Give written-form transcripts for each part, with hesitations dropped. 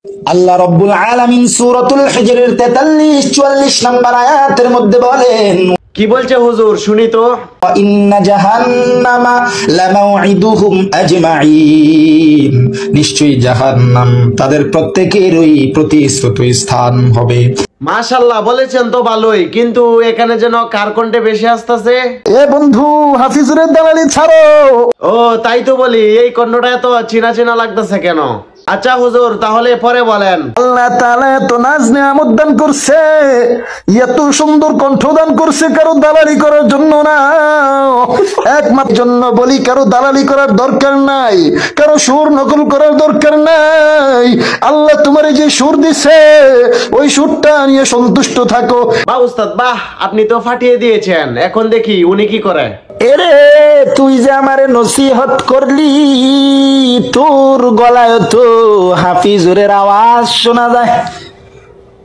আল্লাহ রাব্বুল আলামিন সূরাতুল হিজরের 43-44 নম্বর আয়াতের মধ্যে বলেন, কি বলছে হুজুর শুনি তো। ইন্না জাহান্নামা লামাউইদুহুম আজমাইন, নিশ্চয়ই জাহান্নাম তাদের প্রত্যেকেরই প্রতিশ্রুত স্থান হবে। মাশাআল্লাহ বলেছেন তো ভালোই, কিন্তু এখানে যেন কার কণ্ঠে বেশি আসতেছে। এ বন্ধু, হাফিজুরের দালালি ছাড়ো। ও তাই তো বলি, এই কণ্ঠটা এত চেনা চেনা লাগতেছে কেন? আচ্ছা হুজুর, তাহলে পরে বলেন। আল্লাহ তাআলা এত নাজ নিয়ামত দান করছে, এত সুন্দর কণ্ঠ দান করছে, কারো দালালি করার জন্য না, একমাত্র জন্য বলি, কারো দালালি করার দরকার নাই, কারো সুর নকল করার দরকার নাই। আল্লাহ তোমার যে সুর দিছে ওই সুরটা নিয়ে সন্তুষ্ট থাকো। বাহ উস্তাদ বাহ, আপনি তো ফাটিয়ে দিয়েছেন। এখন দেখি উনি কি করে। এরে তুই যে আমারে নসিহত করলি, তোর গলায় তো হাফিজুরের আওয়াজ শোনা যায়।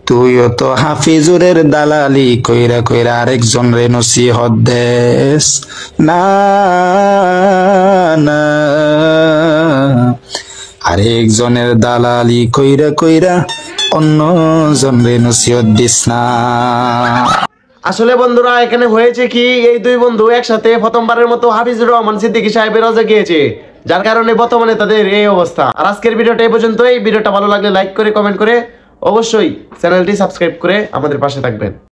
তুইও তো হাফিজুরের দালালি কইরা কইরা আরেকজন রে নসিহত দেস না, না আরেকজনের দালালি কইরা কইরা অন্য জন রে নসিহত দিস না। আসলে বন্ধুরা, এখানে হয়েছে কি, এই দুই বন্ধু একসাথে প্রথমবারের মতো হাফিজুর রহমান সিদ্দিকী সাহেবের রোজা গিয়েছে, যার কারণে বর্তমানে তাদের এই অবস্থা। আর আজকের ভিডিওটা এই পর্যন্তই। ভিডিওটা ভালো লাগলে লাইক করে কমেন্ট করে অবশ্যই চ্যানেলটি সাবস্ক্রাইব করে আমাদের পাশে থাকবেন।